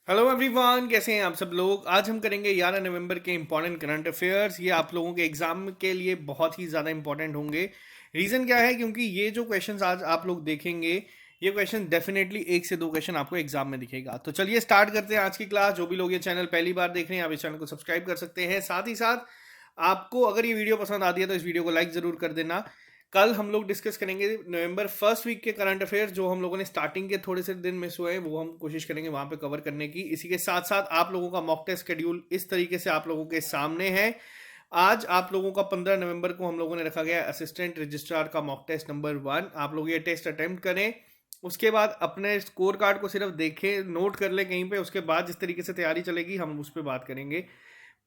Hello everyone, कैसे हैं आप सब लोग। आज हम करेंगे 11 नवंबर के इंपॉर्टेंट करंट अफेयर्स। ये आप लोगों के एग्जाम के लिए बहुत ही ज़्यादा इंपॉर्टेंट होंगे। रीज़न क्या है, क्योंकि ये जो क्वेश्चंस आज आप लोग देखेंगे, ये क्वेश्चन डेफिनेटली एक से दो क्वेश्चन आपको एग्जाम में दिखेगा। तो चलिए स्टार्ट करते हैं आज की क्लास। जो भी लोग ये चैनल पहली बार देख रहे हैं, आप इस चैनल को सब्सक्राइब कर सकते हैं। साथ ही साथ आपको अगर ये वीडियो पसंद आती है तो इस वीडियो को लाइक ज़रूर कर देना। कल हम लोग डिस्कस करेंगे नवंबर फर्स्ट वीक के करंट अफेयर्स। जो हम लोगों ने स्टार्टिंग के थोड़े से दिन मिस हुए हैं, वो हम कोशिश करेंगे वहां पे कवर करने की। इसी के साथ साथ आप लोगों का मॉक टेस्ट शेड्यूल इस तरीके से आप लोगों के सामने है। आज आप लोगों का 15 नवंबर को हम लोगों ने रखा गया असिस्टेंट रजिस्ट्रार का मॉक टेस्ट नंबर 1। आप लोग ये टेस्ट अटेम्प्ट करें, उसके बाद अपने स्कोर कार्ड को सिर्फ देखें, नोट कर ले कहीं पे। उसके बाद जिस तरीके से तैयारी चलेगी हम उस पर बात करेंगे।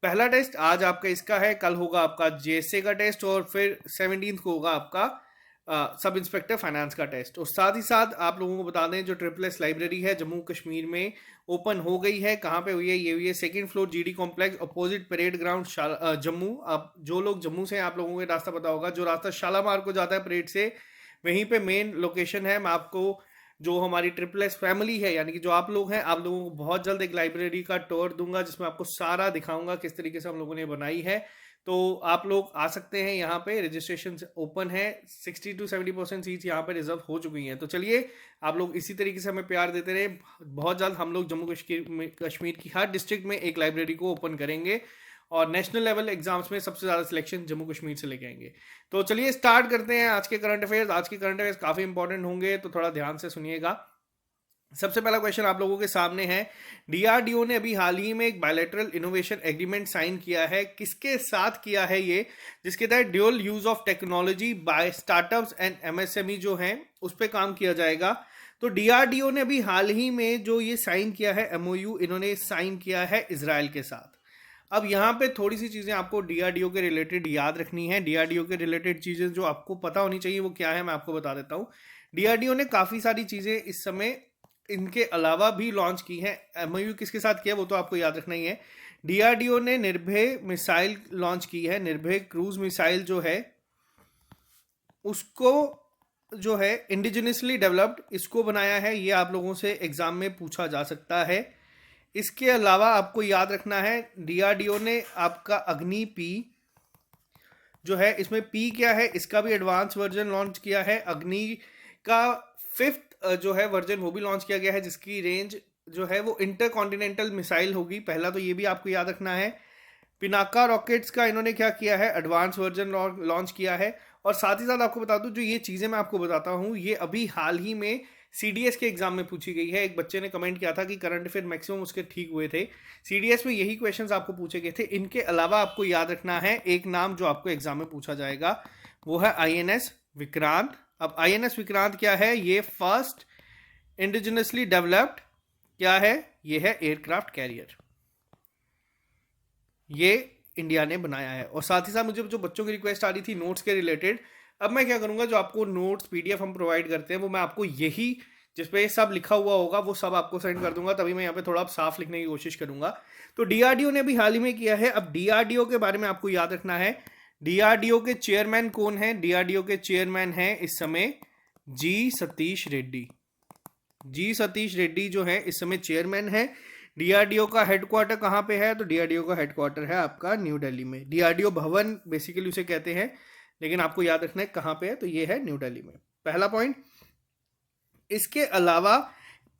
पहला टेस्ट आज आपका इसका है, कल होगा आपका जेएसए का टेस्ट, और फिर 17 को होगा आपका सब इंस्पेक्टर फाइनेंस का टेस्ट। और साथ ही साथ आप लोगों को बता दें, जो ट्रिपल एस लाइब्रेरी है जम्मू कश्मीर में ओपन हो गई है। कहाँ पे हुई है? ये हुई है second floor GD complex, opposite parade ground Jammu. आप जो लोग जम्मू से हैं, आप लोगों को रास्ता पता होगा, जो रास्ता शालामार को जाता है परेड से, वहीं पे मेन लोकेशन है। मैं आपको जो हमारी ट्रिपल एस फैमिली है, यानी कि जो आप लोग हैं, आप लोगों को बहुत जल्द एक लाइब्रेरी का टूर दूंगा, जिसमें आपको सारा दिखाऊंगा किस तरीके से हम लोगों ने बनाई है। तो आप लोग आ सकते हैं यहाँ पे। रजिस्ट्रेशन ओपन है। 60 to 70% सीट्स यहाँ पे रिजर्व हो चुकी हैं। तो चलिए, आप लोग इसी तरीके से हमें प्यार देते रहे। बहुत जल्द हम लोग जम्मू कश्मीर की हर डिस्ट्रिक्ट में एक लाइब्रेरी को ओपन करेंगे, और नेशनल लेवल एग्जाम्स में सबसे ज़्यादा सिलेक्शन जम्मू कश्मीर से लेके आएंगे। तो चलिए स्टार्ट करते हैं आज के करंट अफेयर्स। आज के करंट अफेयर्स काफ़ी इंपॉर्टेंट होंगे, तो थोड़ा ध्यान से सुनिएगा। सबसे पहला क्वेश्चन आप लोगों के सामने है। डीआरडीओ ने अभी हाल ही में एक बायलैटरल इनोवेशन एग्रीमेंट साइन किया है। किसके साथ किया है ये? जिसके तहत dual use of technology by startups and MSME जो हैं उस पर काम किया जाएगा। तो डीआरडीओ ने अभी हाल ही में जो ये साइन किया है एमओयू, इन्होंने साइन किया है इजराइल के साथ। अब यहाँ पे थोड़ी सी चीज़ें आपको डीआरडीओ के रिलेटेड याद रखनी है। डीआरडीओ के रिलेटेड चीज़ें जो आपको पता होनी चाहिए वो क्या है, मैं आपको बता देता हूँ। डीआरडीओ ने काफ़ी सारी चीज़ें इस समय इनके अलावा भी लॉन्च की है। एमओयू किसके साथ किया वो तो आपको याद रखना ही है। डीआरडीओ ने निर्भय मिसाइल लॉन्च की है। निर्भय क्रूज मिसाइल जो है उसको जो है इंडिजिनसली डेवलप्ड, इसको बनाया है। ये आप लोगों से एग्जाम में पूछा जा सकता है। इसके अलावा आपको याद रखना है, डीआरडीओ ने आपका अग्नि पी जो है, इसमें पी क्या है, इसका भी एडवांस वर्जन लॉन्च किया है। अग्नि का 5th जो है वर्जन वो भी लॉन्च किया गया है, जिसकी रेंज जो है वो इंटर कॉन्टिनेंटल मिसाइल होगी। पहला तो ये भी आपको याद रखना है। पिनाका रॉकेट्स का इन्होंने क्या किया है, एडवांस वर्जन लॉन्च किया है। और साथ ही साथ आपको बता दूं, जो ये चीज़ें मैं आपको बताता हूँ, ये अभी हाल ही में सीडीएस के एग्जाम में पूछी गई है। एक बच्चे ने कमेंट किया था कि करंट अफेयर मैक्सिमम उसके ठीक हुए थे। सीडीएस में यही क्वेश्चंस आपको पूछे गए थे। इनके अलावा आपको याद रखना है एक नाम जो आपको एग्जाम में पूछा जाएगा, वो है आईएनएस विक्रांत। अब आईएनएस विक्रांत क्या है? ये फर्स्ट इंडिजिनसली डेवलप्ड क्या है, ये है एयरक्राफ्ट कैरियर। ये इंडिया ने बनाया है। और साथ ही साथ मुझे जो बच्चों की रिक्वेस्ट आ रही थी नोट्स के रिलेटेड, अब मैं क्या करूंगा, जो आपको नोट्स पीडीएफ हम प्रोवाइड करते हैं वो मैं आपको यही जिसपे सब लिखा हुआ होगा वो सब आपको सेंड कर दूंगा। तभी मैं यहाँ पे थोड़ा साफ लिखने की कोशिश करूंगा। तो डीआरडीओ ने भी हाल ही में किया है। अब डीआरडीओ के बारे में आपको याद रखना है, डीआरडीओ के चेयरमैन कौन है? डीआरडीओ के चेयरमैन है इस समय जी सतीश रेड्डी। जी सतीश रेड्डी जो है इस समय चेयरमैन है। डीआरडीओ का हेडक्वार्टर कहाँ पे है? तो डीआरडीओ का हेडक्वार्टर है आपका न्यू दिल्ली में। डीआरडीओ भवन बेसिकली उसे कहते हैं, लेकिन आपको याद रखना है कहाँ पे है, तो ये है न्यू दिल्ली में। पहला पॉइंट। इसके अलावा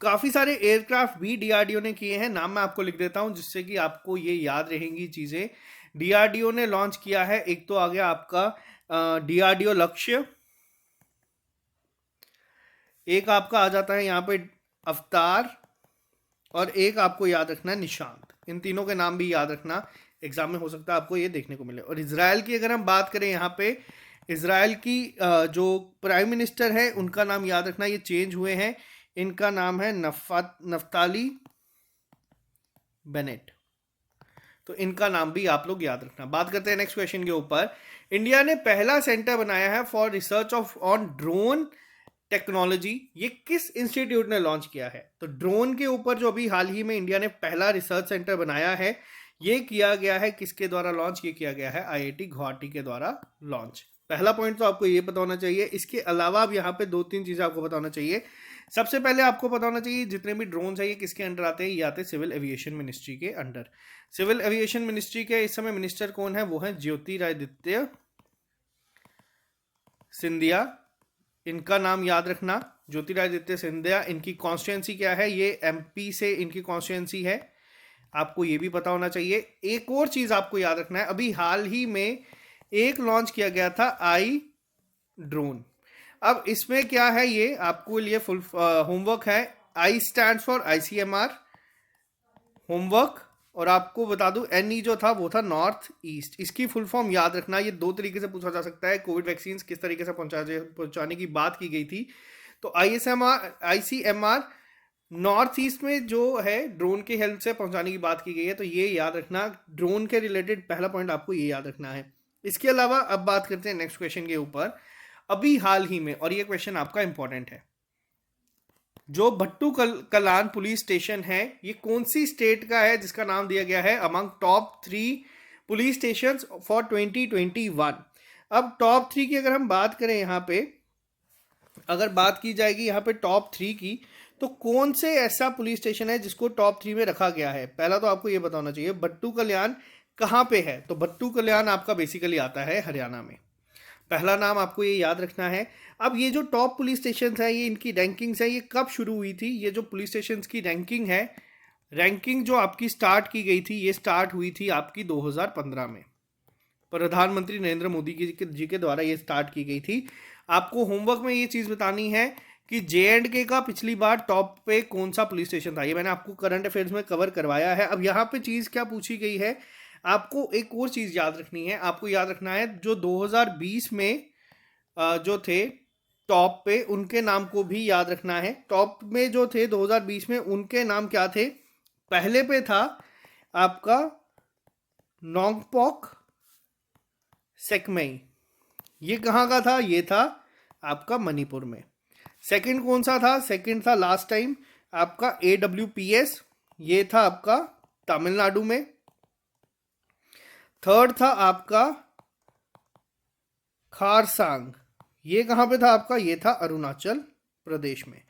काफ़ी सारे एयरक्राफ्ट भी डीआरडीओ ने किए हैं। नाम मैं आपको लिख देता हूँ जिससे कि आपको ये याद रहेंगी चीज़ें। डीआरडीओ ने लॉन्च किया है, एक तो आ गया आपका डीआरडीओ लक्ष्य, एक आपका आ जाता है यहाँ पे अवतार, और एक आपको याद रखना है निशांत। इन तीनों के नाम भी याद रखना, एग्जाम में हो सकता है आपको ये देखने को मिले। और इजराइल की अगर हम बात करें यहाँ पे, इजराइल की जो प्राइम मिनिस्टर है उनका नाम याद रखना, ये चेंज हुए हैं। इनका नाम है नफ्ताली बेनेट। तो इनका नाम भी आप लोग याद रखना। बात करते हैं नेक्स्ट क्वेश्चन के ऊपर। इंडिया ने पहला सेंटर बनाया है for research on drone technology. ये किस इंस्टीट्यूट ने लॉन्च किया है? तो ड्रोन के ऊपर जो अभी हाल ही में इंडिया ने पहला रिसर्च सेंटर बनाया है, ये किया गया है किसके द्वारा लॉन्च? ये किया गया है आईआईटी गुवाहाटी के द्वारा लॉन्च। पहला पॉइंट तो आपको ये पता होना चाहिए। इसके अलावा अब यहाँ पे 2-3 चीजें आपको पता होना चाहिए। सबसे पहले आपको पता होना चाहिए जितने भी ड्रोन है ये किसके अंडर आते हैं, ये आते हैं सिविल एविएशन मिनिस्ट्री के अंडर। सिविल एविएशन मिनिस्ट्री के इस समय मिनिस्टर कौन है, वो है ज्योतिरादित्य सिंधिया। इनका नाम याद रखना, ज्योतिरादित्य सिंधिया। इनकी कॉन्स्टिट्यूंसी क्या है, ये एमपी से इनकी कॉन्स्टिट्यूंसी है, आपको ये भी पता होना चाहिए। एक और चीज आपको याद रखना है, अभी हाल ही में एक लॉन्च किया गया था आई ड्रोन। अब इसमें क्या है, ये आपको लिए फुल होमवर्क है। I stand for ICMR homework, और आपको बता दूं एनई जो था वो था नॉर्थ ईस्ट। इसकी फुल फॉर्म याद रखना, ये दो तरीके से पूछा जा सकता है। कोविड वैक्सीन किस तरीके से पहुंचाने की बात की गई थी, तो आईसीएमआर नॉर्थ ईस्ट में जो है ड्रोन के हेल्प से पहुंचाने की बात की गई है, तो ये याद रखना। ड्रोन के रिलेटेड पहला पॉइंट आपको ये याद रखना है। इसके अलावा अब बात करते हैं नेक्स्ट क्वेश्चन के ऊपर। अभी हाल ही में, और ये क्वेश्चन आपका इंपॉर्टेंट है, जो भट्टू कलान पुलिस स्टेशन है ये कौन सी स्टेट का है जिसका नाम दिया गया है among top 3 police station for 2021। अब टॉप 3 की अगर हम बात करें, यहाँ पे अगर बात की जाएगी यहाँ पे टॉप 3 की, तो कौन से ऐसा पुलिस स्टेशन है जिसको टॉप 3 में रखा गया है। पहला तो आपको ये बताना चाहिए भट्टू कल्याण कहाँ पे है, तो भट्टू कल्याण आपका बेसिकली आता है हरियाणा में। पहला नाम आपको ये याद रखना है। अब ये जो टॉप पुलिस स्टेशन है, ये इनकी रैंकिंग्स है, ये कब शुरू हुई थी, ये जो पुलिस स्टेशन की रैंकिंग है, रैंकिंग जो आपकी स्टार्ट की गई थी, ये स्टार्ट हुई थी आपकी 2015 में। प्रधानमंत्री नरेंद्र मोदी जी के द्वारा ये स्टार्ट की गई थी। आपको होमवर्क में ये चीज़ बतानी है कि J&K का पिछली बार टॉप पे कौन सा पुलिस स्टेशन था, ये मैंने आपको करंट अफेयर्स में कवर करवाया है। अब यहाँ पे चीज़ क्या पूछी गई है, आपको एक और चीज़ याद रखनी है। आपको याद रखना है जो 2020 में जो थे टॉप पे, उनके नाम को भी याद रखना है। टॉप में जो थे 2020 में, उनके नाम क्या थे। पहले पे था आपका नोंगपोक सेकमई, ये कहाँ का था, ये था आपका मणिपुर में। सेकंड कौन सा था, सेकंड था लास्ट टाइम आपका AWPS, ये था आपका तमिलनाडु में। थर्ड था आपका खारसांग, ये कहाँ पे था आपका, ये था अरुणाचल प्रदेश में।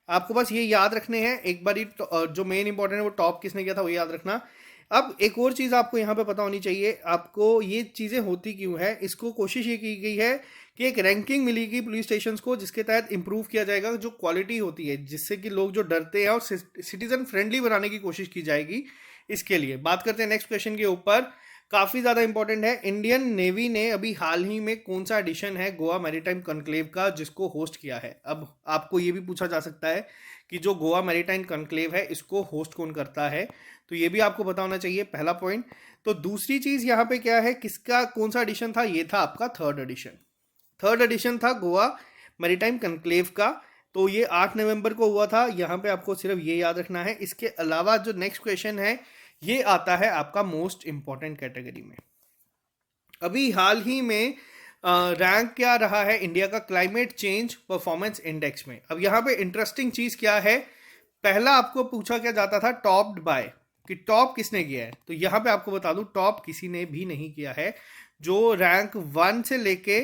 आपको बस ये याद रखने हैं एक बार, जो मेन इंपॉर्टेंट है वो टॉप किसने किया था वो याद रखना। अब एक और चीज़ आपको यहाँ पे पता होनी चाहिए, आपको ये चीज़ें होती क्यों है, इसको कोशिश ये की गई है कि एक रैंकिंग मिलेगी पुलिस स्टेशंस को, जिसके तहत इंप्रूव किया जाएगा जो क्वालिटी होती है, जिससे कि लोग जो डरते हैं और सिटीजन फ्रेंडली बनाने की कोशिश की जाएगी। इसके लिए बात करते हैं नेक्स्ट क्वेश्चन के ऊपर, काफ़ी ज़्यादा इंपॉर्टेंट है। इंडियन नेवी ने अभी हाल ही में कौन सा एडिशन है गोवा मैरीटाइम कॉन्क्लेव का जिसको होस्ट किया है। अब आपको ये भी पूछा जा सकता है कि जो गोवा मैरीटाइम कॉन्क्लेव है इसको होस्ट कौन करता है, तो ये भी आपको पता होना चाहिए, पहला पॉइंट। तो दूसरी चीज़ यहाँ पे क्या है, किसका कौन सा एडिशन था, ये था आपका थर्ड एडिशन था गोवा मैरीटाइम कॉन्क्लेव का। तो ये 8 नवंबर को हुआ था, यहाँ पे आपको सिर्फ ये याद रखना है। इसके अलावा जो नेक्स्ट क्वेश्चन है ये आता है आपका मोस्ट इंपॉर्टेंट कैटेगरी में। अभी हाल ही में रैंक क्या रहा है इंडिया का क्लाइमेट चेंज परफॉर्मेंस इंडेक्स में। अब यहाँ पे इंटरेस्टिंग चीज़ क्या है, पहला आपको पूछा क्या जाता था टॉप्ड बाय, कि टॉप किसने किया है, तो यहाँ पे आपको बता दूं टॉप किसी ने भी नहीं किया है। जो रैंक 1 से लेके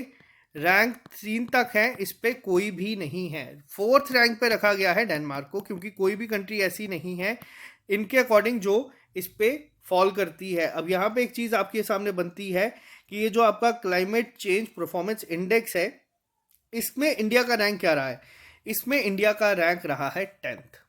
रैंक 3 तक है इस पे कोई भी नहीं है। 4th रैंक पे रखा गया है डेनमार्क को, क्योंकि कोई भी कंट्री ऐसी नहीं है इनके अकॉर्डिंग जो इस पे फॉल करती है। अब यहाँ पे एक चीज़ आपके सामने बनती है कि ये जो आपका क्लाइमेट चेंज परफॉर्मेंस इंडेक्स है, इसमें इंडिया का रैंक क्या रहा है, इसमें इंडिया का रैंक रहा है 10th।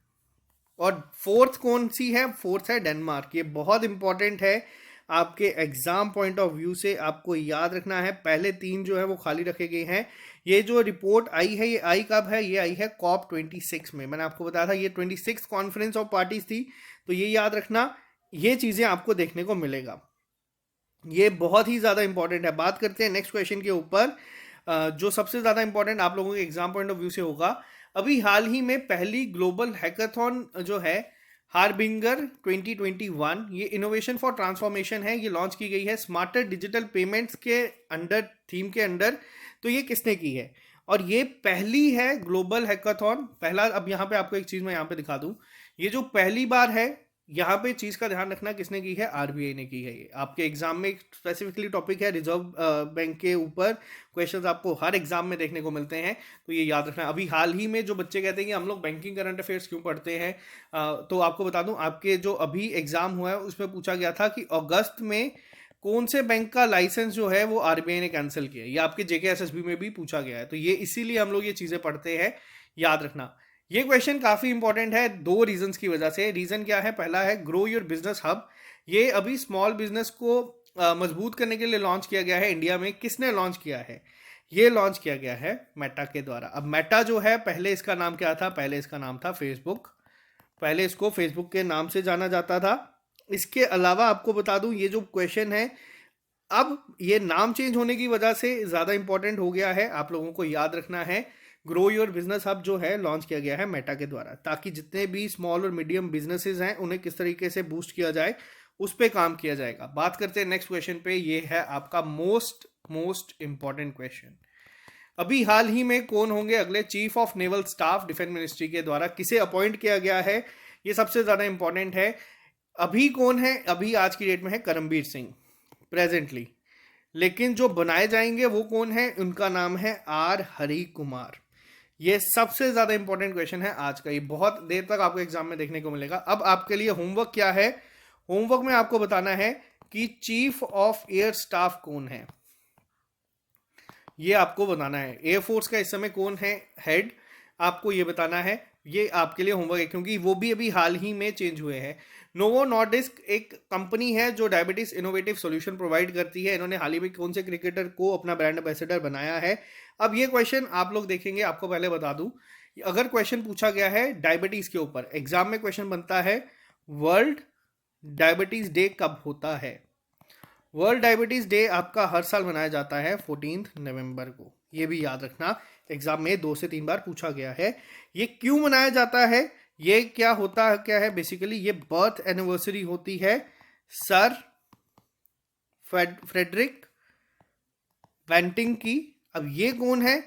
और 4th कौन सी है, 4th है डेनमार्क। ये बहुत इंपॉर्टेंट है आपके एग्जाम पॉइंट ऑफ व्यू से, आपको याद रखना है। पहले 3 जो है वो खाली रखे गए हैं। ये जो रिपोर्ट आई है ये आई कब है, ये आई है COP26 में। मैंने आपको बताया था ये 26th कॉन्फ्रेंस ऑफ पार्टीज थी, तो ये याद रखना, ये चीज़ें आपको देखने को मिलेगा। ये बहुत ही ज़्यादा इंपॉर्टेंट है। बात करते हैं नेक्स्ट क्वेश्चन के ऊपर, जो सबसे ज़्यादा इंपॉर्टेंट आप लोगों के एग्जाम पॉइंट ऑफ व्यू से होगा। अभी हाल ही में पहली ग्लोबल हैकाथॉन जो है हार्बिंगर 2021, ये इनोवेशन फॉर ट्रांसफॉर्मेशन है, ये लॉन्च की गई है स्मार्टर डिजिटल पेमेंट्स के अंडर, थीम के अंडर। तो ये किसने की है, और ये पहली है ग्लोबल हैकाथॉन, पहला। अब यहाँ पे आपको एक चीज़ मैं यहाँ पे दिखा दूँ, ये जो पहली बार है यहाँ पे चीज़ का ध्यान रखना किसने की है, आरबीआई ने की है। ये आपके एग्जाम में स्पेसिफिकली टॉपिक है, रिजर्व बैंक के ऊपर क्वेश्चंस आपको हर एग्जाम में देखने को मिलते हैं, तो ये याद रखना। अभी हाल ही में जो बच्चे कहते हैं कि हम लोग बैंकिंग करंट अफेयर्स क्यों पढ़ते हैं, तो आपको बता दूं, आपके जो अभी एग्जाम हुआ है उसमें पूछा गया था कि अगस्त में कौन से बैंक का लाइसेंस जो है वो आरबीआई ने कैंसिल किया है। ये आपके जेके एसएसबी में भी पूछा गया है, तो ये इसीलिए हम लोग ये चीज़ें पढ़ते हैं, याद रखना। ये क्वेश्चन काफी इंपॉर्टेंट है दो रीजंस की वजह से। रीजन क्या है, पहला है ग्रो योर बिजनेस हब। ये अभी स्मॉल बिजनेस को मजबूत करने के लिए लॉन्च किया गया है इंडिया में। किसने लॉन्च किया है, ये लॉन्च किया गया है मेटा के द्वारा। अब मेटा जो है, पहले इसका नाम क्या था, पहले इसका नाम था फेसबुक। पहले इसको फेसबुक के नाम से जाना जाता था। इसके अलावा आपको बता दूं, ये जो क्वेश्चन है, अब ये नाम चेंज होने की वजह से ज़्यादा इंपॉर्टेंट हो गया है, आप लोगों को याद रखना है। ग्रो योर बिजनेस हब जो है लॉन्च किया गया है मेटा के द्वारा, ताकि जितने भी स्मॉल और मीडियम बिजनेसेस हैं उन्हें किस तरीके से बूस्ट किया जाए, उस पर काम किया जाएगा। बात करते हैं नेक्स्ट क्वेश्चन पे। ये है आपका मोस्ट इंपॉर्टेंट क्वेश्चन। अभी हाल ही में कौन होंगे अगले chief of naval staff defence ministry के द्वारा, किसे अपॉइंट किया गया है, ये सबसे ज्यादा इंपॉर्टेंट है। अभी कौन है, अभी आज की डेट में है करमबीर सिंह प्रेजेंटली, लेकिन जो बनाए जाएंगे वो कौन है, उनका नाम है आर हरि कुमार। ये सबसे ज्यादा इंपॉर्टेंट क्वेश्चन है आज का, ये बहुत देर तक आपको एग्जाम में देखने को मिलेगा। अब आपके लिए होमवर्क क्या है, होमवर्क में आपको बताना है कि चीफ ऑफ एयर स्टाफ कौन है, ये आपको बताना है। एयरफोर्स का इस समय कौन है हेड, आपको ये बताना है। ये आपके लिए होमवर्क है, क्योंकि वो भी अभी हाल ही में चेंज हुए हैं। नोवो नॉर्डिस्क एक कंपनी है जो डायबिटीज इनोवेटिव सॉल्यूशन प्रोवाइड करती है। इन्होंने हाल ही में कौन से क्रिकेटर को अपना ब्रांड एम्बेसडर बनाया है। अब ये क्वेश्चन आप लोग देखेंगे, आपको पहले बता दूं, अगर क्वेश्चन पूछा गया है डायबिटीज के ऊपर, एग्जाम में क्वेश्चन बनता है वर्ल्ड डायबिटीज डे कब होता है। वर्ल्ड डायबिटीज डे आपका हर साल मनाया जाता है 14 नवंबर को, ये भी याद रखना। एग्जाम में 2 से 3 बार पूछा गया है। ये क्यों मनाया जाता है, ये क्या होता है, क्या है बेसिकली, ये बर्थ एनिवर्सरी होती है सर फ्रेडरिक बेंटिंग की। अब ये कौन है,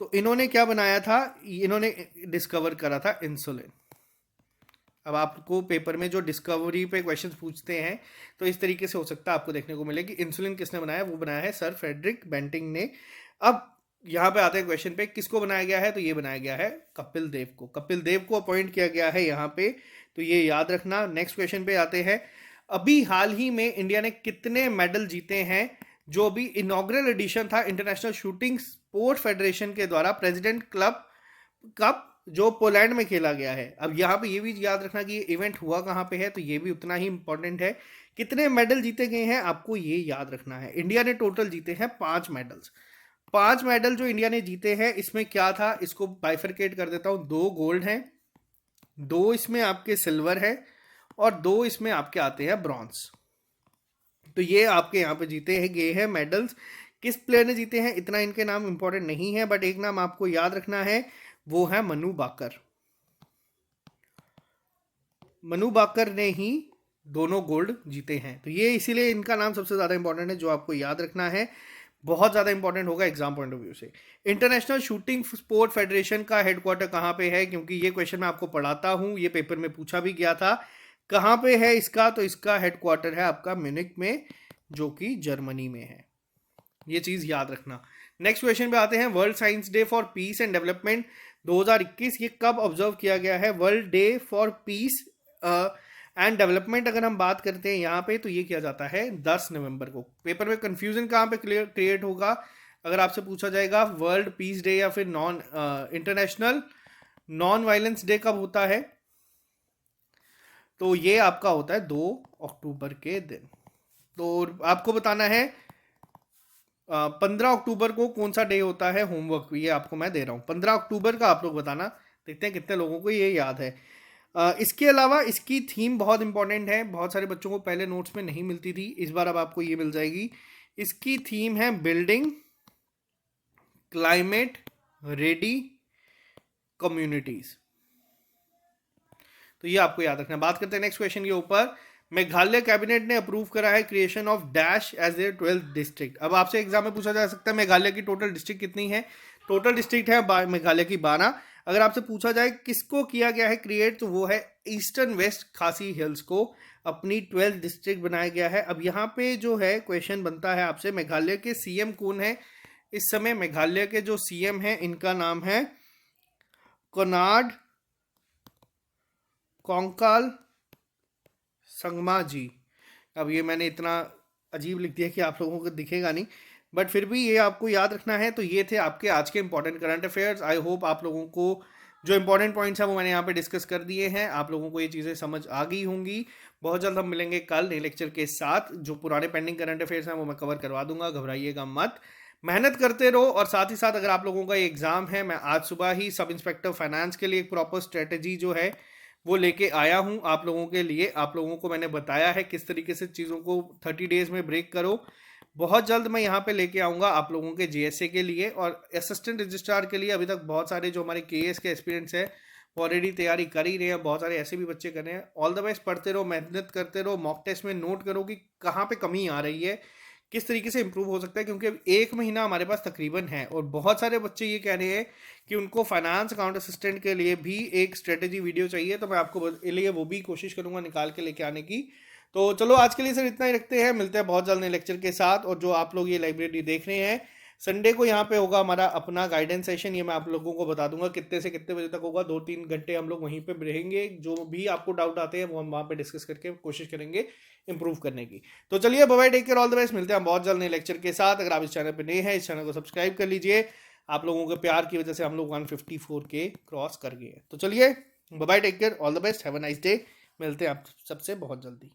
तो इन्होंने क्या बनाया था, इन्होंने डिस्कवर करा था इंसुलिन। अब आपको पेपर में जो डिस्कवरी पे क्वेश्चंस पूछते हैं, तो इस तरीके से हो सकता है आपको देखने को मिले कि इंसुलिन किसने बनाया, वो बनाया है सर फ्रेडरिक बेंटिंग ने। अब यहाँ पे आते हैं क्वेश्चन पे, किसको बनाया गया है, तो ये बनाया गया है कपिल देव को। कपिल देव को अपॉइंट किया गया है यहाँ पे, तो ये याद रखना। नेक्स्ट क्वेश्चन पे आते हैं। अभी हाल ही में इंडिया ने कितने मेडल जीते हैं, जो भी इनॉग्रल एडिशन था इंटरनेशनल शूटिंग स्पोर्ट फेडरेशन के द्वारा प्रेसिडेंट क्लब कप, जो पोलैंड में खेला गया है। अब यहाँ पे ये भी याद रखना कि ये इवेंट हुआ कहाँ पे है, तो ये भी उतना ही इंपॉर्टेंट है। कितने मेडल जीते गए हैं, आपको ये याद रखना है। इंडिया ने टोटल जीते हैं 5 मेडल्स। 5 मेडल जो इंडिया ने जीते हैं, इसमें क्या था, इसको बाइफरकेट कर देता हूँ। 2 गोल्ड हैं, 2 इसमें आपके सिल्वर है, और 2 इसमें आपके आते हैं ब्रॉन्ज। तो ये आपके यहाँ पे जीते हैं गए हैं मेडल्स। किस प्लेयर ने जीते हैं, इतना इनके नाम इंपॉर्टेंट नहीं है, बट एक नाम आपको याद रखना है, वो है मनु बाकर। मनु बाकर ने ही दोनों गोल्ड जीते हैं, तो ये इसीलिए इनका नाम सबसे ज्यादा इंपॉर्टेंट है, जो आपको याद रखना है। बहुत ज्यादा इंपॉर्टेंट होगा एग्जाम पॉइंट ऑफ व्यू से। इंटरनेशनल शूटिंग स्पोर्ट फेडरेशन का हेडक्वार्टर कहाँ पे है, क्योंकि ये क्वेश्चन मैं आपको पढ़ाता हूँ, ये पेपर में पूछा भी गया था। कहाँ पे है इसका, तो इसका हेडक्वार्टर है आपका म्यूनिक में, जो कि जर्मनी में है। ये चीज याद रखना। नेक्स्ट क्वेश्चन पे आते हैं। World science day for piece and development 2021 ये कब ऑब्जर्व किया गया है। World day for piece and development अगर हम बात करते हैं यहाँ पे, तो ये किया जाता है 10 नवंबर को। पेपर में कंफ्यूजन कहाँ पे क्रिएट होगा, अगर आपसे पूछा जाएगा वर्ल्ड पीस डे या फिर इंटरनेशनल नॉन वायलेंस डे कब होता है, तो ये आपका होता है 2 अक्टूबर के दिन। तो आपको बताना है 15 अक्टूबर को कौन सा डे होता है। होमवर्क ये आपको मैं दे रहा हूँ, 15 अक्टूबर का आप लोग बताना, देखते हैं कितने लोगों को ये याद है। इसके अलावा इसकी थीम बहुत इंपॉर्टेंट है, बहुत सारे बच्चों को पहले नोट्स में नहीं मिलती थी, इस बार अब आपको ये मिल जाएगी। इसकी थीम है बिल्डिंग क्लाइमेट रेडी कम्युनिटीज, तो ये आपको याद रखना। बात करते हैं नेक्स्ट क्वेश्चन के ऊपर। मेघालय कैबिनेट ने अप्रूव करा है creation of dash as a 12th district. अब आपसे एग्जाम में पूछा जा सकता है मेघालय की टोटल डिस्ट्रिक्ट कितनी है। टोटल डिस्ट्रिक्ट है मेघालय की 12। अगर आपसे पूछा जाए किसको किया गया है क्रिएट, तो वो है ईस्टर्न वेस्ट खासी हिल्स को अपनी 12th डिस्ट्रिक्ट बनाया गया है। अब यहाँ पे जो है क्वेश्चन बनता है आपसे, मेघालय के सीएम कौन है इस समय? मेघालय के जो सीएम हैं इनका नाम है कोनार्ड कोंकाल संगमा जी। अब ये मैंने इतना अजीब लिख दिया कि आप लोगों को दिखेगा नहीं, बट फिर भी ये आपको याद रखना है। तो ये थे आपके आज के important current affairs. I hope आप लोगों को जो इंपॉर्टेंट पॉइंट्स हैं वो मैंने यहाँ पे डिस्कस कर दिए हैं, आप लोगों को ये चीज़ें समझ आ गई होंगी। बहुत जल्द हम मिलेंगे कल नए लेक्चर के साथ। जो पुराने पेंडिंग करंट अफेयर्स हैं वो मैं कवर करवा दूंगा, घबराइएगा मत, मेहनत करते रहो। और साथ ही साथ अगर आप लोगों का ये एग्जाम है, मैं आज सुबह ही सब इंस्पेक्टर फाइनेंस के लिए एक प्रॉपर स्ट्रेटेजी जो है वो लेके आया हूँ आप लोगों के लिए। आप लोगों को मैंने बताया है किस तरीके से चीज़ों को 30 डेज में ब्रेक करो। बहुत जल्द मैं यहाँ पे लेके आऊँगा आप लोगों के जीएसए के लिए और असिस्टेंट रजिस्ट्रार के लिए। अभी तक बहुत सारे जो हमारे केएस के एक्सपीरियंस है वो ऑलरेडी तैयारी कर ही रहे हैं, बहुत सारे ऐसे भी बच्चे कर रहे हैं। ऑल द बेस्ट, पढ़ते रहो, मेहनत करते रहो, मॉक टेस्ट में नोट करो कि कहाँ पे कमी आ रही है, किस तरीके से इंप्रूव हो सकता है, क्योंकि अब 1 महीना हमारे पास तकरीबन है और बहुत सारे बच्चे ये कह रहे हैं कि उनको फाइनेंस अकाउंट असिस्टेंट के लिए भी एक स्ट्रेटेजी वीडियो चाहिए। तो मैं आपको लिए वो भी कोशिश करूंगा निकाल के लेके आने की। तो चलो आज के लिए सर इतना ही रखते हैं, मिलते हैं बहुत जल्द नए लेक्चर के साथ। और जो आप लोग ये लाइब्रेरी देख रहे हैं, संडे को यहाँ पे होगा हमारा अपना गाइडेंस सेशन। ये मैं आप लोगों को बता दूंगा कितने से कितने बजे तक होगा। 2-3 घंटे हम लोग वहीं पे रहेंगे। जो भी आपको डाउट आते हैं वो हम वहाँ पे डिस्कस करके कोशिश करेंगे इंप्रूव करने की। तो चलिए bye bye, take care, all the best, मिलते हैं बहुत जल्द नए लेक्चर के साथ। अगर आप इस चैनल पर नए हैं, इस चैनल को सब्सक्राइब कर लीजिए। आप लोगों के प्यार की वजह से हम लोग 154 के क्रॉस कर गए। तो चलिए bye bye, take care, all the best, have a nice day. मिलते हैं आप सबसे बहुत जल्दी।